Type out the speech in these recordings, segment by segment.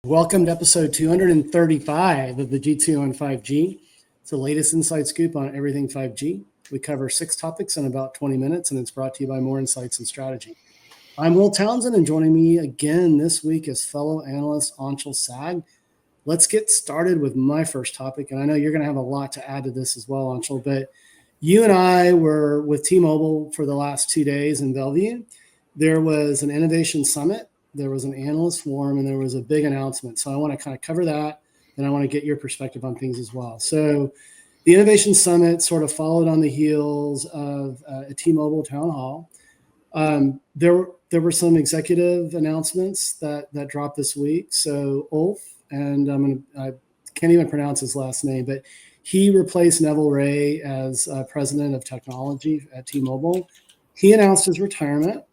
Welcome to episode 235 of the G2 on 5G. It's the latest inside scoop on everything 5G. We cover 6 topics in about 20 minutes, and it's brought to you by More Insights and Strategy. I'm Will Townsend, and joining me again this week is fellow analyst Anshul Sag. Let's get started with my first topic, and I know you're going to have a lot to add to this as well, Anshul, but you and I were with T-Mobile for the last 2 days in Bellevue. There was an innovation summit. There was an analyst forum, and there was a big announcement. So I want to kind of cover that, and I want to get your perspective on things as well. So the Innovation Summit sort of followed on the heels of a T-Mobile town hall. There were some executive announcements that dropped this week. So Ulf, and I can't even pronounce his last name, but he replaced Neville Ray as president of technology at T-Mobile. He announced his retirement.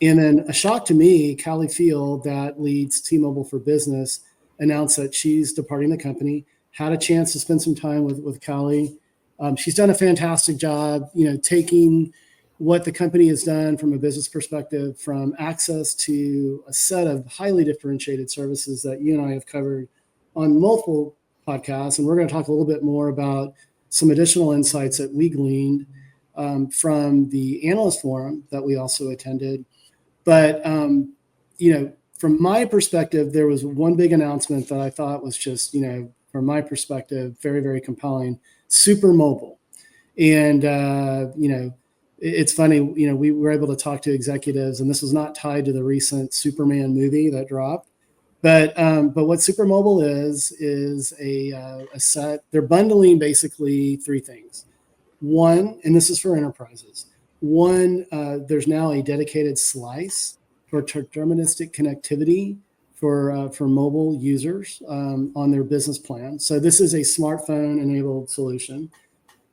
And then a shock to me, Callie Field, that leads T-Mobile for Business, announced that she's departing the company. Had a chance to spend some time with Callie. She's done a fantastic job, taking what the company has done from a business perspective, from access to a set of highly differentiated services that you and I have covered on multiple podcasts. And we're going to talk a little bit more about some additional insights that we gleaned from the analyst forum that we also attended. But, from my perspective, there was one big announcement that I thought was just, from my perspective, very, very compelling: Super Mobile. And, it's funny, we were able to talk to executives, and this was not tied to the recent Superman movie that dropped. But what Super Mobile is a set. They're bundling basically 3 things. One, and this is for enterprises. One, there's now a dedicated slice for deterministic connectivity for mobile users on their business plan. So this is a smartphone-enabled solution.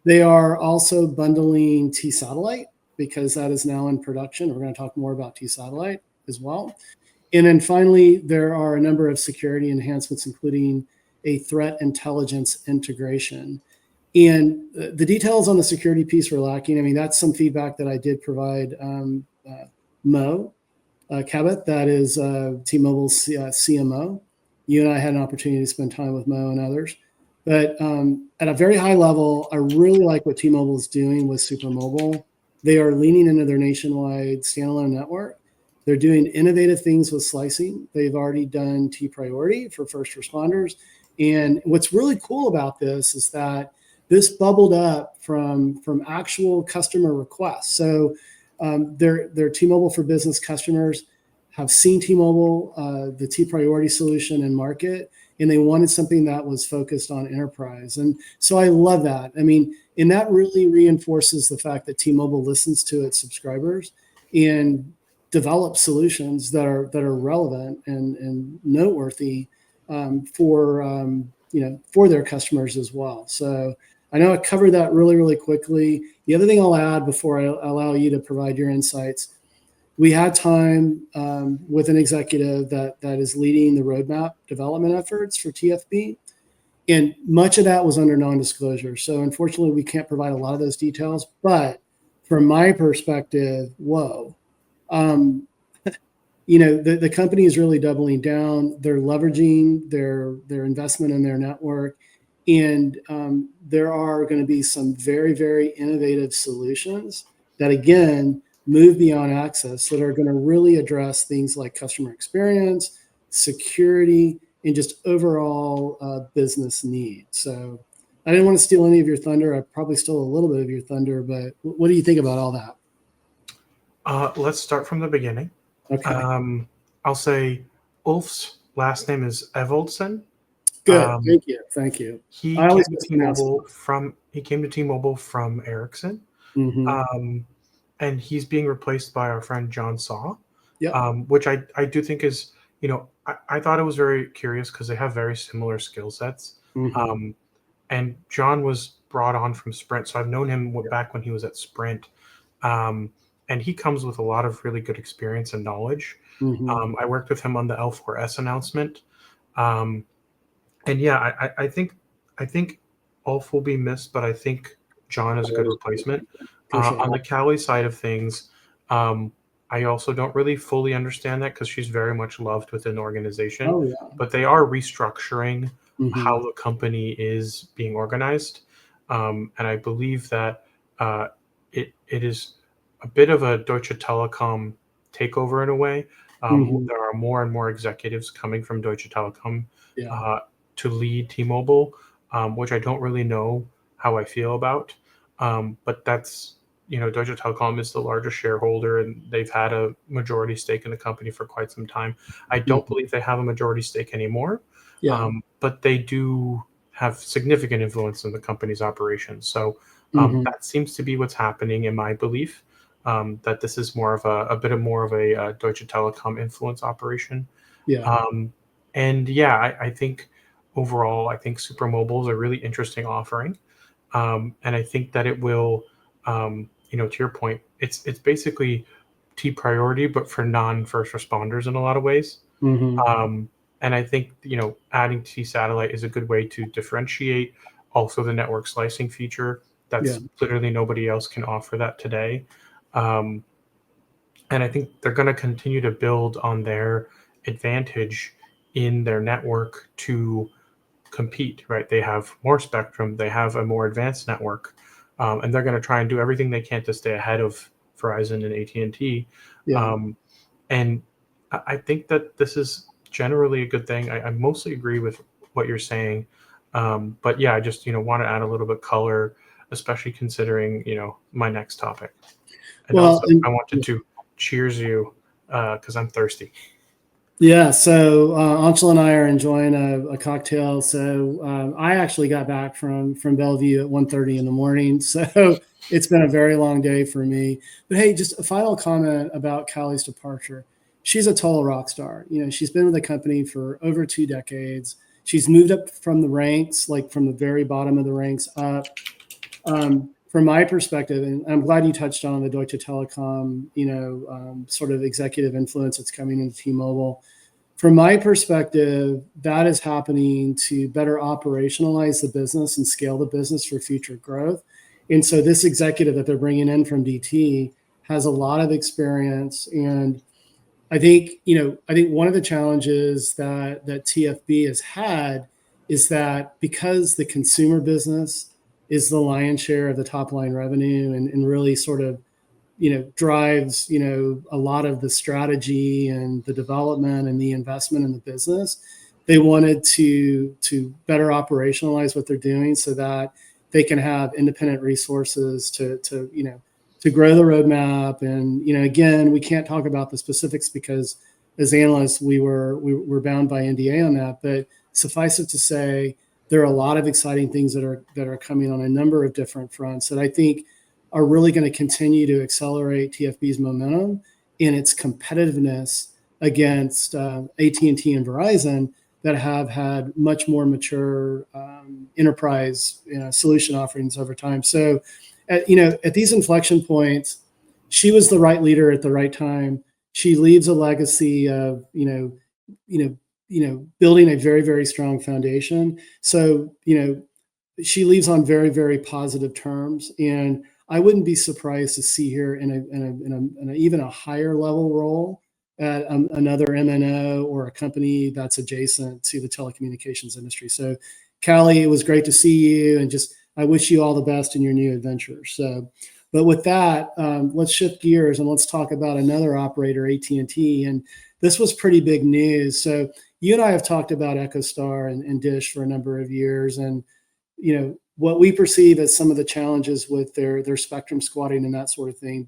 They are also bundling T-Satellite because that is now in production. We're going to talk more about T-Satellite as well. And then finally, there are a number of security enhancements, including a threat intelligence integration. And the details on the security piece were lacking. I mean, that's some feedback that I did provide Mo Cabot, that is T-Mobile's CMO. You and I had an opportunity to spend time with Mo and others. But at a very high level, I really like what T-Mobile is doing with Super Mobile. They are leaning into their nationwide standalone network. They're doing innovative things with slicing. They've already done T-Priority for first responders. And what's really cool about this is that this bubbled up from actual customer requests. So their T-Mobile for Business customers have seen T-Mobile, the T-Priority solution in market, and they wanted something that was focused on enterprise. And so I love that. I mean, and that really reinforces the fact that T-Mobile listens to its subscribers and develops solutions that are relevant and noteworthy for their customers as well. So I know I covered that really, really quickly. The other thing I'll add before I allow you to provide your insights, we had time with an executive that is leading the roadmap development efforts for TFB, and much of that was under non-disclosure. So unfortunately, we can't provide a lot of those details. But from my perspective, the company is really doubling down. They're leveraging their investment in their network. And there are going to be some very, very innovative solutions that, again, move beyond access, that are going to really address things like customer experience, security, and just overall business needs. So I didn't want to steal any of your thunder. I probably stole a little bit of your thunder, but what do you think about all that? Let's start from the beginning. Okay. I'll say Ulf's last name is Evoldsen. Good. Thank you. He came to T-Mobile from Ericsson, and he's being replaced by our friend John Saw, which I do think is, I thought it was very curious because they have very similar skill sets. And John was brought on from Sprint, so I've known him back when he was at Sprint, and he comes with a lot of really good experience and knowledge. I worked with him on the L4S announcement. And yeah, I think Ulf will be missed, but I think John is a good replacement. On the Callie side of things, I also don't really fully understand that because she's very much loved within the organization. Oh yeah. But they are restructuring how Mm-hmm. the company is being organized, and I believe that it is a bit of a Deutsche Telekom takeover in a way. Mm-hmm. There are more and more executives coming from Deutsche Telekom Yeah. uh, to lead T-Mobile, which I don't really know how I feel about. But that's, Deutsche Telekom is the largest shareholder, and they've had a majority stake in the company for quite some time. I don't Mm-hmm. believe they have a majority stake anymore, Yeah. but they do have significant influence in the company's operations. So Mm-hmm. that seems to be what's happening in my belief. That this is more of a bit of more of a Deutsche Telekom influence operation. Yeah. Um, and yeah, I think overall, I think Supermobile is a really interesting offering, and I think that it will, to your point, it's basically T priority, but for non first responders in a lot of ways. Mm-hmm. Um, and I think adding T satellite is a good way to differentiate. Also, the network slicing feature Yeah. that's literally nobody else can offer that today. Um, and I think they're going to continue to build on their advantage in their network to compete, right? They have more spectrum, they have a more advanced network, and they're going to try and do everything they can to stay ahead of Verizon and AT&T. Yeah. Um, and I think that this is generally a good thing. I mostly agree with what you're saying. But yeah, I just, want to add a little bit color, especially considering, my next topic. And Well, also, I and wanted to cheers you because I'm thirsty. yeah, so Anshul and I are enjoying a cocktail. So I actually got back from Bellevue at 1:30 in the morning. So it's been a very long day for me. But hey, just a final comment about Callie's departure. She's a total rock star. She's been with the company for over 2 decades. She's moved up from the ranks, like from the very bottom of the ranks up. From my perspective, and I'm glad you touched on the Deutsche Telekom, sort of executive influence that's coming into T-Mobile. From my perspective, that is happening to better operationalize the business and scale the business for future growth. And so this executive that they're bringing in from DT has a lot of experience. And I think one of the challenges that TFB has had is that because the consumer business is the lion's share of the top line revenue and really sort of drives a lot of the strategy and the development and the investment in the business. They wanted to better operationalize what they're doing so that they can have independent resources to grow the roadmap. And again, we can't talk about the specifics because as analysts we're bound by NDA on that. But suffice it to say, there are a lot of exciting things that are coming on a number of different fronts that I think are really going to continue to accelerate TFB's momentum in its competitiveness against AT&T and Verizon that have had much more mature enterprise solution offerings over time. So, at these inflection points, she was the right leader at the right time. She leaves a legacy of building a very, very strong foundation. So she leaves on very, very positive terms, and I wouldn't be surprised to see her in a even a higher level role at another MNO or a company that's adjacent to the telecommunications industry. So, Callie, it was great to see you, and just I wish you all the best in your new adventure. So, but with that, let's shift gears and let's talk about another operator, AT&T, and this was pretty big news. So, you and I have talked about EchoStar and Dish for a number of years, and what we perceive as some of the challenges with their spectrum squatting and that sort of thing.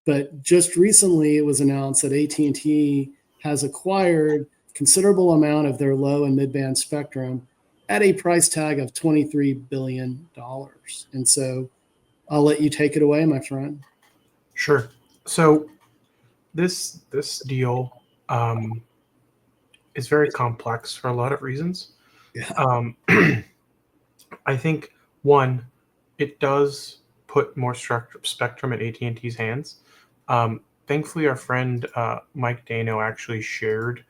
But just recently it was announced that AT&T has acquired considerable amount of their low and mid-band spectrum at a price tag of $23 billion. And so I'll let you take it away, my friend. Sure. So this deal is very complex for a lot of reasons. Yeah. Um, I think one, it does put more spectrum in AT&T's hands. Thankfully, our friend Mike Dano actually shared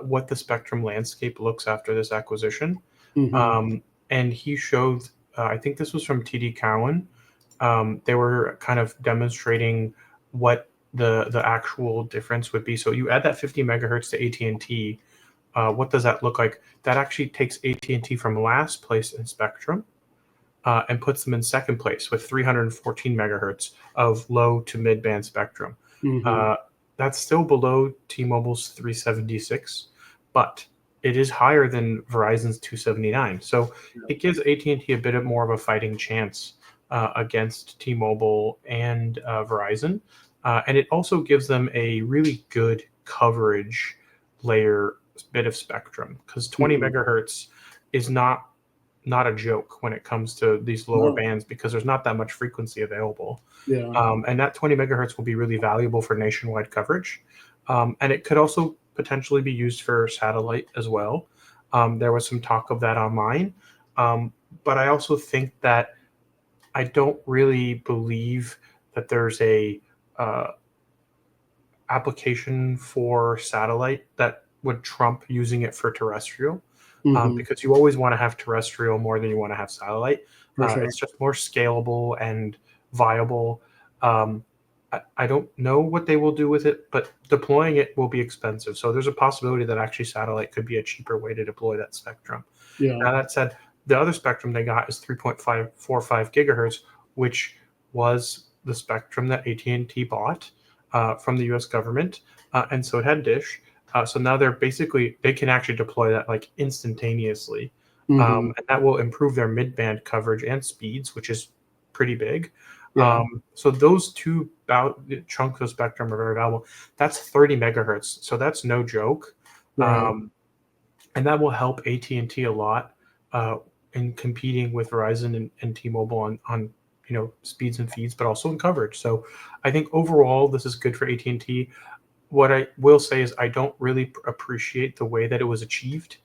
what the spectrum landscape looks after this acquisition, Mm-hmm. and he showed. I think this was from TD Cowen. They were kind of demonstrating what the actual difference would be. So you add that 50 megahertz to AT&T. What does that look like? That actually takes AT&T from last place in spectrum and puts them in second place with 314 megahertz of low to mid band spectrum. That's still below T-Mobile's 376, but it is higher than Verizon's 279. So it gives AT&T a bit more of a fighting chance against T-Mobile and Verizon. And it also gives them a really good coverage layer bit of spectrum, because 20 megahertz is not a joke when it comes to these lower bands, because there's not that much frequency available. And that 20 megahertz will be really valuable for nationwide coverage. And it could also potentially be used for satellite as well. There was some talk of that online. But I also think that I don't really believe that there's a application for satellite that would trump using it for terrestrial. Because you always want to have terrestrial more than you want to have satellite. It's just more scalable and viable. I don't know what they will do with it, but deploying it will be expensive. So there's a possibility that actually satellite could be a cheaper way to deploy that spectrum. Now, that said, the other spectrum they got is 3.545 gigahertz, which was the spectrum that AT&T bought from the US government. And so it had Dish. So now they can actually deploy that like instantaneously. And that will improve their mid-band coverage and speeds, which is pretty big. So those two chunks of spectrum are very valuable. That's 30 megahertz. So that's no joke. And that will help AT&T a lot in competing with Verizon and T-Mobile on speeds and feeds, but also in coverage. So I think overall this is good for AT&T. What I will say is I don't really appreciate the way that it was achieved,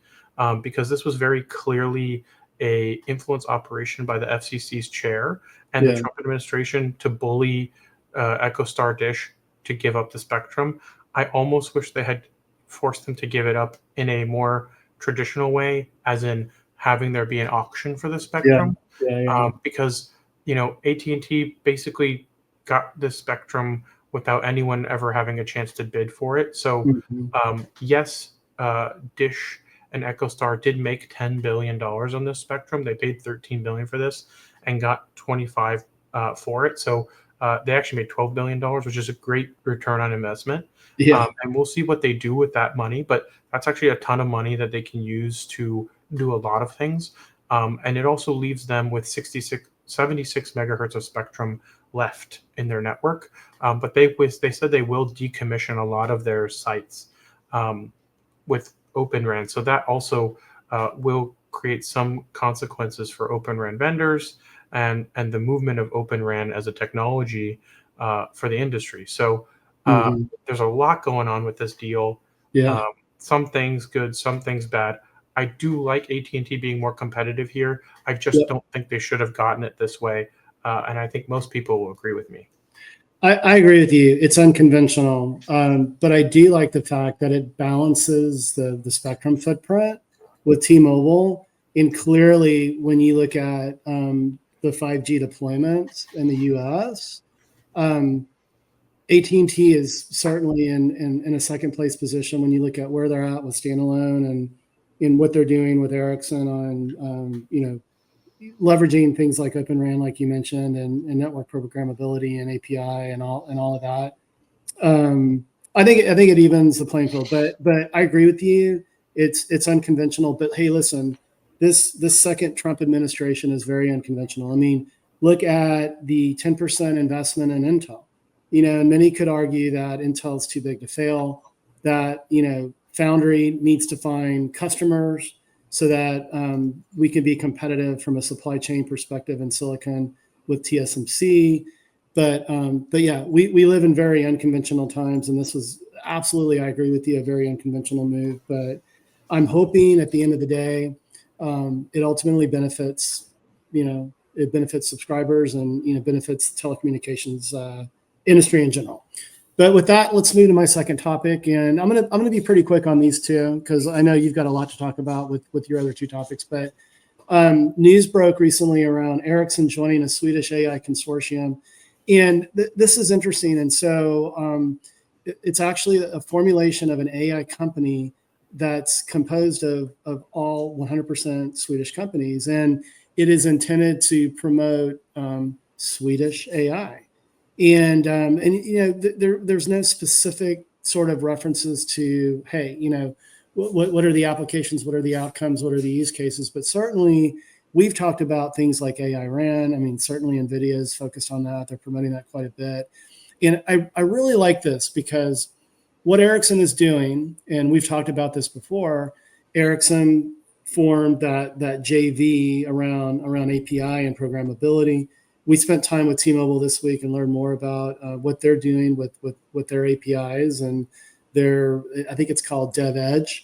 because this was very clearly a influence operation by the FCC's chair and the Trump administration to bully EchoStar Dish to give up the spectrum. I almost wish they had forced them to give it up in a more traditional way, as in having there be an auction for the spectrum. Because AT&T basically got the spectrum without anyone ever having a chance to bid for it. So yes, Dish and EchoStar did make $10 billion on this spectrum. They paid $13 billion for this and got 25 for it. So they actually made $12 billion, which is a great return on investment. And we'll see what they do with that money, but that's actually a ton of money that they can use to do a lot of things. And it also leaves them with 76 megahertz of spectrum left in their network. But they said they will decommission a lot of their sites with Open RAN. So that also will create some consequences for Open RAN vendors and the movement of Open RAN as a technology for the industry. So there's a lot going on with this deal. Some things good, some things bad. I do like AT&T being more competitive here. I just don't think they should have gotten it this way. And I think most people will agree with me. I agree with you. It's unconventional, but I do like the fact that it balances the spectrum footprint with T-Mobile. And clearly, when you look at the 5G deployments in the U.S., AT&T is certainly in a second place position when you look at where they're at with standalone and in what they're doing with Ericsson on leveraging things like Open RAN, like you mentioned, and network programmability and API and all of that. I think it evens the playing field. But I agree with you. It's unconventional. But hey, listen, this second Trump administration is very unconventional. I mean, look at the 10% investment in Intel. And many could argue that Intel is too big to fail. That Foundry needs to find customers so that we can be competitive from a supply chain perspective in silicon with TSMC. But yeah, we live in very unconventional times, and this was absolutely, I agree with you, a very unconventional move. But I'm hoping at the end of the day, it ultimately benefits, it benefits subscribers and benefits telecommunications industry in general. But with that, let's move to my second topic, and I'm gonna be pretty quick on these two because I know you've got a lot to talk about with your other two topics. But news broke recently around Ericsson joining a Swedish AI consortium, And this is interesting. And so it's actually a formulation of an AI company that's composed of all 100% Swedish companies. And it is intended to promote Swedish AI. And there's no specific sort of references to, hey, what are the applications, what are the outcomes, what are the use cases? But certainly we've talked about things like AI RAN. I mean, certainly NVIDIA is focused on that. They're promoting that quite a bit. And I really like this because what Ericsson is doing, and we've talked about this before, Ericsson formed that JV around API and programmability. We spent time with T-Mobile this week and learned more about what they're doing with their APIs and I think it's called DevEdge,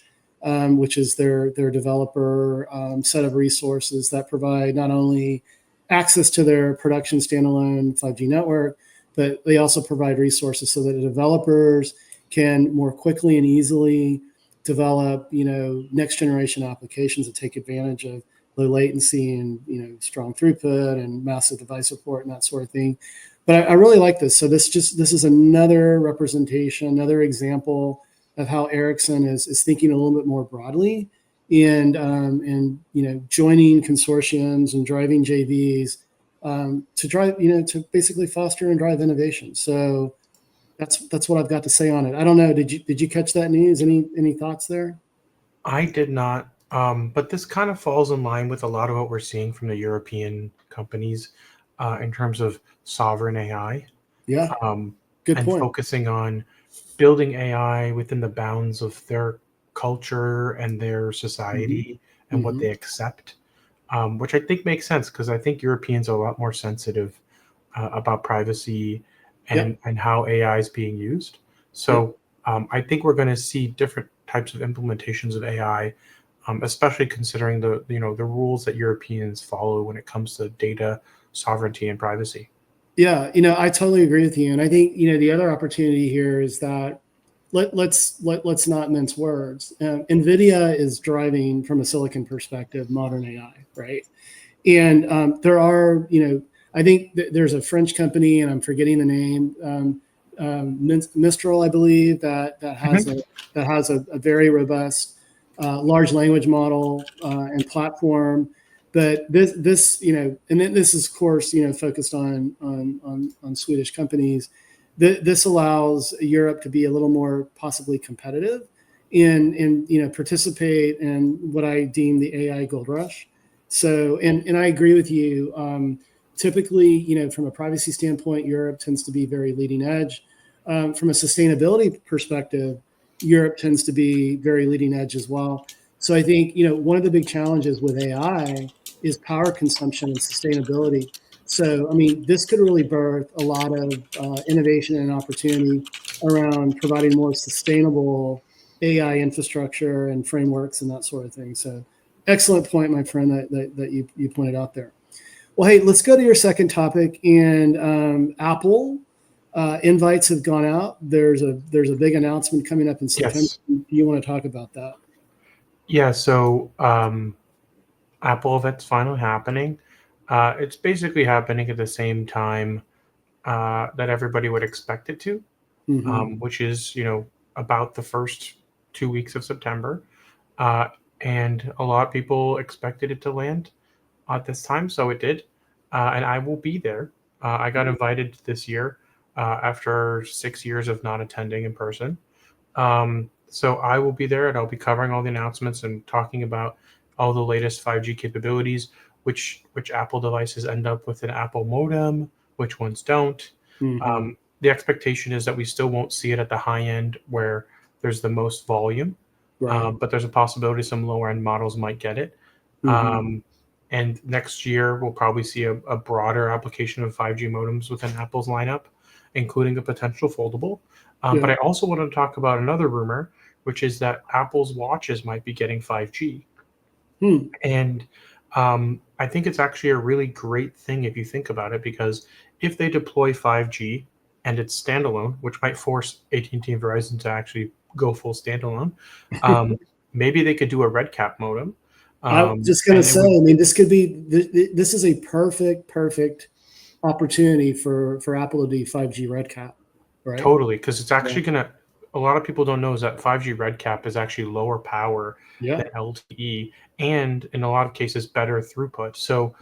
which is their developer set of resources that provide not only access to their production standalone 5G network, but they also provide resources so that the developers can more quickly and easily develop, next generation applications that take advantage of low latency and, strong throughput and massive device support and that sort of thing. But I really like this. So this is another representation, another example of how Ericsson is thinking a little bit more broadly and joining consortiums and driving JVs to drive, to basically foster and drive innovation. So that's what I've got to say on it. I don't know. Did you catch that news? Any thoughts there? I did not. But this kind of falls in line with a lot of what we're seeing from the European companies in terms of sovereign AI. Yeah. Good and point. Focusing on building AI within the bounds of their culture and their society and what they accept, which I think makes sense because I think Europeans are a lot more sensitive about privacy and how AI is being used. So I think we're going to see different types of implementations of AI, especially considering the rules that Europeans follow when it comes to data sovereignty and privacy. Yeah, I totally agree with you, and I think the other opportunity here is that let's not mince words. NVIDIA is driving, from a silicon perspective, modern AI, right? And there are, I think there's a French company, and I'm forgetting the name, Mistral, I believe, that has a very robust large language model and platform. But this and then this is, of course, focused on Swedish companies. This allows Europe to be a little more possibly competitive and participate in what I deem the AI gold rush. So, and I agree with you. Typically, from a privacy standpoint, Europe tends to be very leading edge. From a sustainability perspective, Europe tends to be very leading edge as well. So I think, one of the big challenges with AI is power consumption and sustainability. So, I mean, this could really birth a lot of innovation and opportunity around providing more sustainable AI infrastructure and frameworks and that sort of thing. So excellent point, my friend, that you pointed out there. Well, hey, let's go to your second topic. And Apple invites have gone out. There's a big announcement coming up in September. Yes. Do you want to talk about that? Yeah, so Apple event's finally happening. It's basically happening at the same time that everybody would expect it to, which is, about the first 2 weeks of September. And a lot of people expected it to land at this time, so it did. And I will be there. I got invited this year after 6 years of not attending in person. So I will be there and I'll be covering all the announcements and talking about all the latest 5G capabilities, which Apple devices end up with an Apple modem, which ones don't. The expectation is that we still won't see it at the high end where there's the most volume, but there's a possibility some lower end models might get it. And next year, we'll probably see a broader application of 5G modems within Apple's lineup, including a potential foldable. But I also want to talk about another rumor, which is that Apple's watches might be getting 5G. And I think it's actually a really great thing if you think about it, because if they deploy 5G and it's standalone, which might force AT&T and Verizon to actually go full standalone, maybe they could do a red cap modem. I was just going to say, I mean, this could be, this is a perfect opportunity for Apple to do 5G RedCap, right? Totally, because it's actually gonna. A lot of people don't know is that 5G RedCap is actually lower power than LTE, and in a lot of cases better throughput. So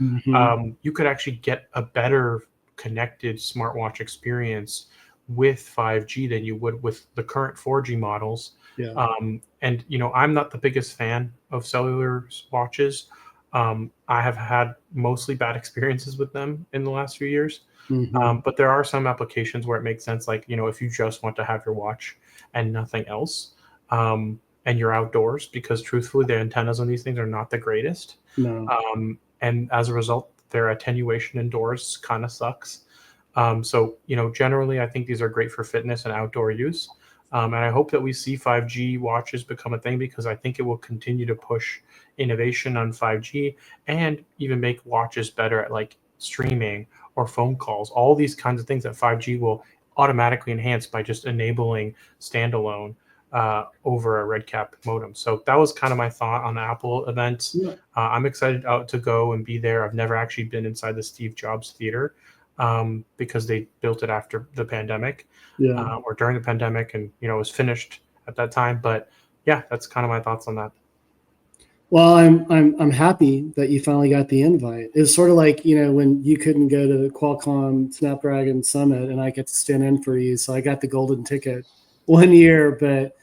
you could actually get a better connected smartwatch experience with 5G than you would with the current 4G models. And I'm not the biggest fan of cellular watches. I have had mostly bad experiences with them in the last few years. But there are some applications where it makes sense, like if you just want to have your watch and nothing else, and you're outdoors, because truthfully the antennas on these things are not the greatest. And as a result, their attenuation indoors kind of sucks. So generally I think these are great for fitness and outdoor use. And I hope that we see 5G watches become a thing, because I think it will continue to push innovation on 5G and even make watches better at like streaming or phone calls, all these kinds of things that 5G will automatically enhance by just enabling standalone over a RedCap modem. So that was kind of my thought on the Apple event. I'm excited to go and be there. I've never actually been inside the Steve Jobs Theater because they built it after the pandemic or during the pandemic, and it was finished at that time. But yeah, that's kind of my thoughts on that. Well, I'm happy that you finally got the invite. It's sort of like when you couldn't go to the Qualcomm Snapdragon Summit, and I get to stand in for you, so I got the golden ticket one year. But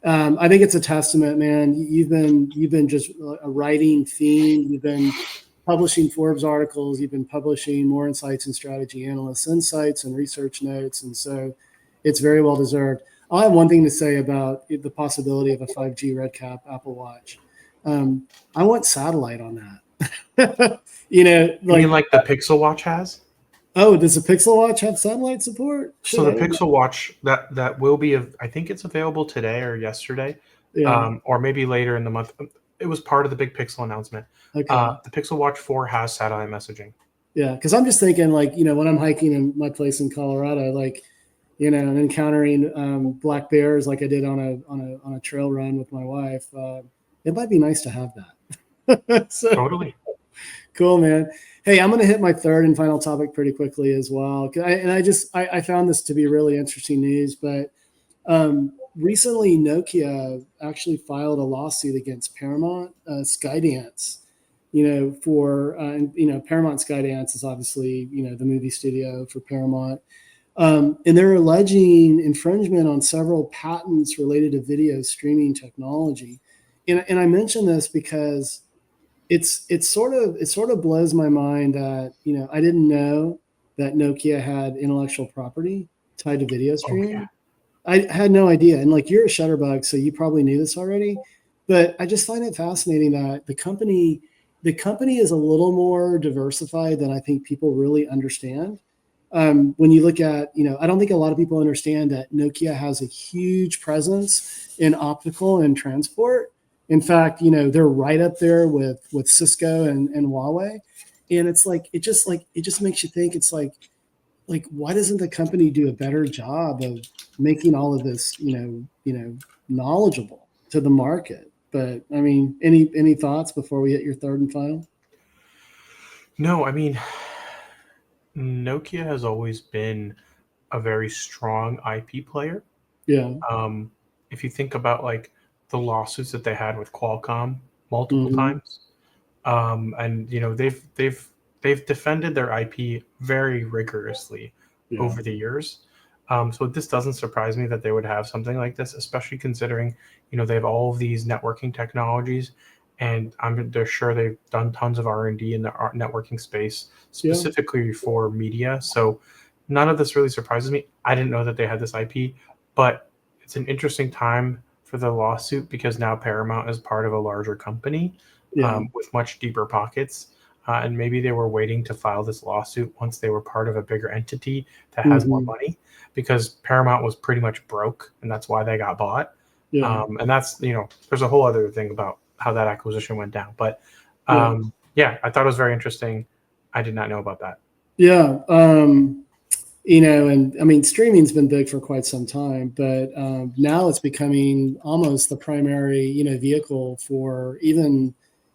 I think it's a testament, man. You've been just a writing theme. You've been publishing Forbes articles. You've been publishing More Insights and Strategy Analyst Insights and research notes, and so it's very well deserved. I have one thing to say about the possibility of a 5G RedCap Apple Watch. I want satellite on that. You mean like the Pixel Watch has? Oh, does the Pixel Watch have satellite support? So the Pixel Watch that will be, I think it's available today or yesterday, or maybe later in the month. It was part of the big Pixel announcement. The Pixel Watch 4 has satellite messaging. Yeah, because I'm just thinking, like, when I'm hiking in my place in Colorado, like, and encountering black bears like I did on a trail run with my wife. It might be nice to have that. So, totally. Cool, man. Hey, I'm going to hit my third and final topic pretty quickly as well. I found this to be really interesting news, but recently Nokia actually filed a lawsuit against Paramount Skydance, for, Paramount Skydance is obviously, the movie studio for Paramount. And they're alleging infringement on several patents related to video streaming technology. And I mention this because it sort of blows my mind that I didn't know that Nokia had intellectual property tied to video streaming. I had no idea. And like, you're a Shutterbug, so you probably knew this already. But I just find it fascinating that the company is a little more diversified than I think people really understand. When you look at, I don't think a lot of people understand that Nokia has a huge presence in optical and transport. In fact, they're right up there with Cisco and Huawei. And it's like, it just makes you think, it's like, why doesn't the company do a better job of making all of this, knowledgeable to the market? But I mean, any thoughts before we hit your third and final? No, I mean, Nokia has always been a very strong IP player. Yeah. If you think about like the lawsuits that they had with Qualcomm multiple times, and they've defended their IP very rigorously over the years. So this doesn't surprise me that they would have something like this, especially considering they have all of these networking technologies, and they're sure they've done tons of R&D in the networking space specifically for media. So none of this really surprises me. I didn't know that they had this IP, but it's an interesting time for the lawsuit because now Paramount is part of a larger company with much deeper pockets. And maybe they were waiting to file this lawsuit once they were part of a bigger entity that has more money, because Paramount was pretty much broke, and that's why they got bought. And that's, there's a whole other thing about how that acquisition went down. But I thought it was very interesting. I did not know about that. Yeah. And I mean, streaming's been big for quite some time, but now it's becoming almost the primary, vehicle for even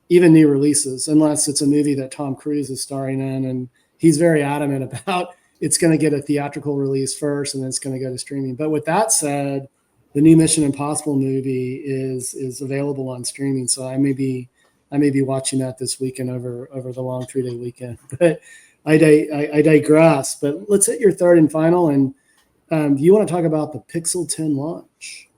new releases, unless it's a movie that Tom Cruise is starring in, and he's very adamant about it's going to get a theatrical release first, and then it's going to go to streaming. But with that said, the new Mission Impossible movie is available on streaming, so I may be watching that this weekend over the long 3-day weekend. But I digress. But let's hit your third and final. And you want to talk about the Pixel 10 launch?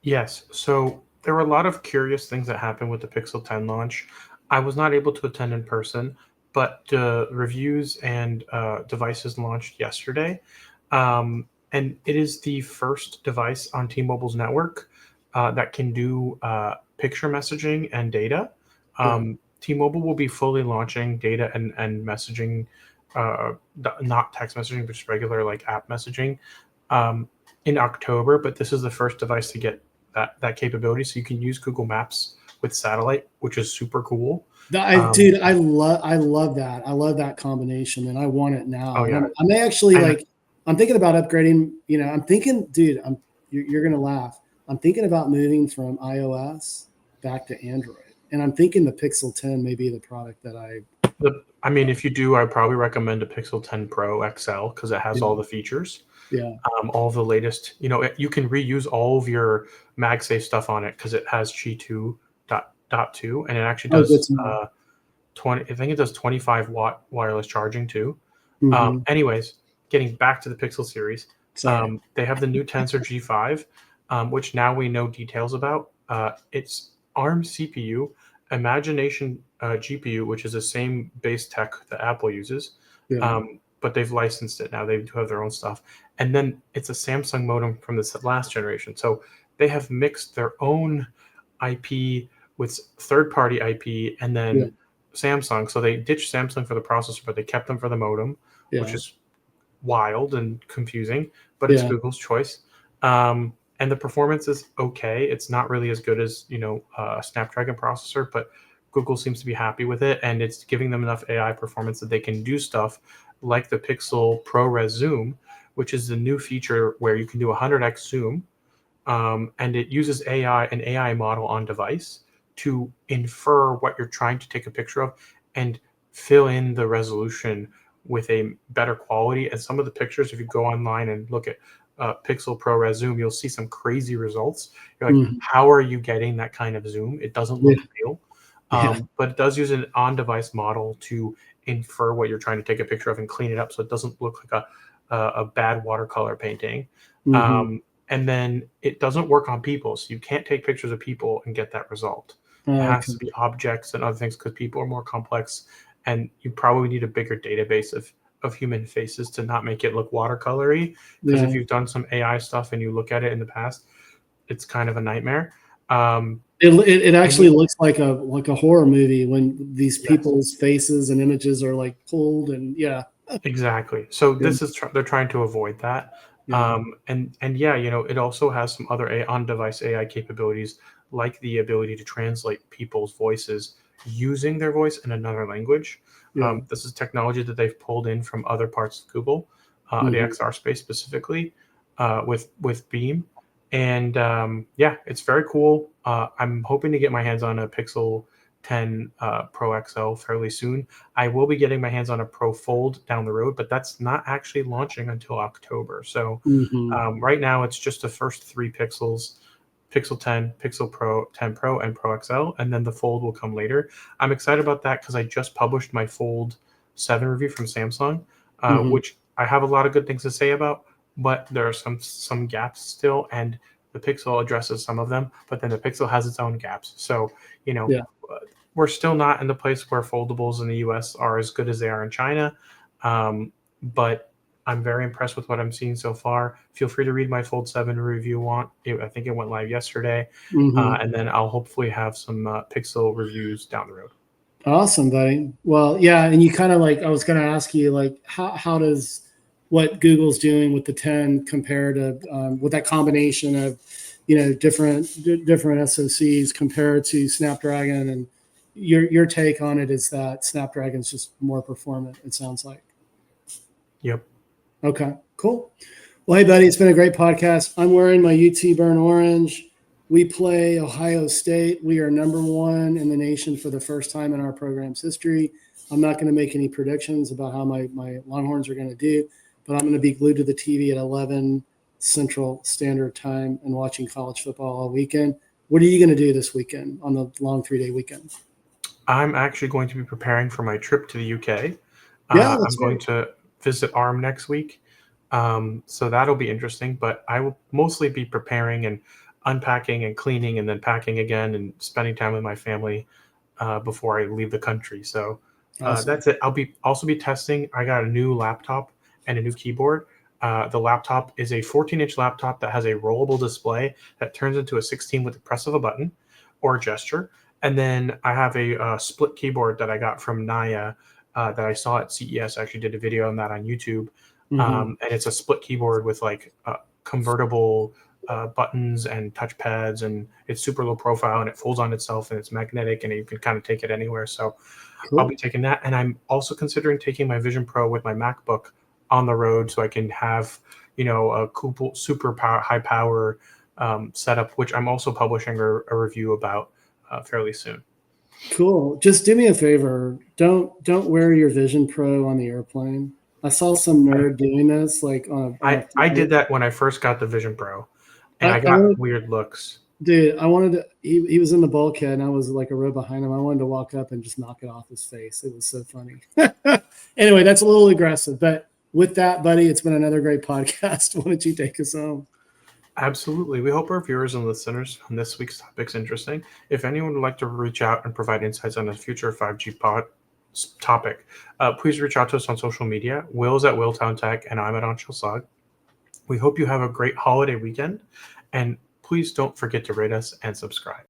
Yes. So there were a lot of curious things that happened with the Pixel 10 launch. I was not able to attend in person, but reviews and devices launched yesterday. And it is the first device on T-Mobile's network that can do picture messaging and data. T-Mobile will be fully launching data and messaging, not text messaging, but just regular like app messaging in October. But this is the first device to get that capability. So you can use Google Maps with satellite, which is super cool. Dude, I love that. I love that combination, and I want it now. Oh, yeah. I may actually I'm thinking about upgrading. I'm thinking, dude, you're going to laugh. I'm thinking about moving from iOS back to Android. And I'm thinking the Pixel 10 may be the product that I mean, if you do, I'd probably recommend a Pixel 10 Pro XL because it has all the features. Yeah. All the latest, you can reuse all of your MagSafe stuff on it because it has Qi 2.2, and it actually does 20. I think it does 25 watt wireless charging too. Mm-hmm. Anyways, getting back to the Pixel series, they have the new Tensor G5, which now we know details about. It's ARM CPU, Imagination GPU, which is the same base tech that Apple uses, but they've licensed it now. They do have their own stuff. And then it's a Samsung modem from the last generation. So they have mixed their own IP with third-party IP and then Samsung. So they ditched Samsung for the processor, but they kept them for the modem, which is wild and confusing, but it's Google's choice. And the performance is okay. It's not really as good as, a Snapdragon processor, but Google seems to be happy with it, and it's giving them enough AI performance that they can do stuff like the Pixel ProRes Zoom, which is the new feature where you can do 100x zoom, and it uses an AI model on device to infer what you're trying to take a picture of and fill in the resolution with a better quality. And some of the pictures, if you go online and look at Pixel ProRes Zoom, you'll see some crazy results. You're like, how are you getting that kind of zoom? It doesn't look real. But it does use an on-device model to infer what you're trying to take a picture of and clean it up so it doesn't look like a bad watercolor painting. And then it doesn't work on people. So you can't take pictures of people and get that result. It has to be objects and other things because people are more complex, and you probably need a bigger database of human faces to not make it look watercolory. Because if you've done some AI stuff and you look at it in the past, it's kind of a nightmare. It actually looks like a horror movie when these people's faces and images are like pulled and exactly. So this is they're trying to avoid that. It also has some other on-device AI capabilities, like the ability to translate people's voices using their voice in another language. This is technology that they've pulled in from other parts of Google, the XR space specifically, with Beam. And it's very cool. I'm hoping to get my hands on a Pixel 10 Pro XL fairly soon. I will be getting my hands on a Pro Fold down the road, but that's not actually launching until October. So right now it's just the first 3 Pixels: Pixel 10, Pixel Pro, 10 Pro, and Pro XL, and then the Fold will come later. I'm excited about that because I just published my Fold 7 review from Samsung, which I have a lot of good things to say about, but there are some gaps still, and the Pixel addresses some of them, but then the Pixel has its own gaps. So, we're still not in the place where foldables in the US are as good as they are in China, but I'm very impressed with what I'm seeing so far. Feel free to read my Fold 7 review. I think it went live yesterday, and then I'll hopefully have some Pixel reviews down the road. Awesome, buddy. Well, and you kind of I was going to ask you, how does what Google's doing with the 10 compare to with that combination of, different SoCs compared to Snapdragon, and your take on it is that Snapdragon's just more performant, it sounds like. Yep. Okay, cool. Well, hey, buddy, it's been a great podcast. I'm wearing my UT Burn Orange. We play Ohio State. We are number 1 in the nation for the first time in our program's history. I'm not going to make any predictions about how my Longhorns are going to do, but I'm going to be glued to the TV at 11 Central Standard Time and watching college football all weekend. What are you going to do this weekend on the long 3-day weekend? I'm actually going to be preparing for my trip to the UK. Yeah, I'm going to visit ARM next week. So that'll be interesting, but I will mostly be preparing and unpacking and cleaning and then packing again and spending time with my family before I leave the country. So awesome. that's it. I'll also be testing. I got a new laptop and a new keyboard. The laptop is a 14-inch laptop that has a rollable display that turns into a 16 with the press of a button or a gesture. And then I have a split keyboard that I got from Naya that I saw at CES. I actually did a video on that on YouTube. And it's a split keyboard with like convertible buttons and touchpads, and it's super low profile and it folds on itself and it's magnetic and you can kind of take it anywhere. So cool. I'll be taking that. And I'm also considering taking my Vision Pro with my MacBook on the road so I can have, a cool, super high power setup, which I'm also publishing a review about fairly soon. Cool. Just do me a favor. Don't wear your Vision Pro on the airplane. I saw some nerd doing this. Like I did that when I first got the Vision Pro, and I got weird looks. Dude, I wanted to. He was in the bulkhead, and I was like a row behind him. I wanted to walk up and just knock it off his face. It was so funny. Anyway, that's a little aggressive, but with that, buddy, it's been another great podcast. Why don't you take us home? Absolutely. We hope our viewers and listeners on this week's topic's interesting. If anyone would like to reach out and provide insights on a future 5G topic, please reach out to us on social media. Will's at Willtown Tech, and I'm at Anshul Sag. We hope you have a great holiday weekend, and please don't forget to rate us and subscribe.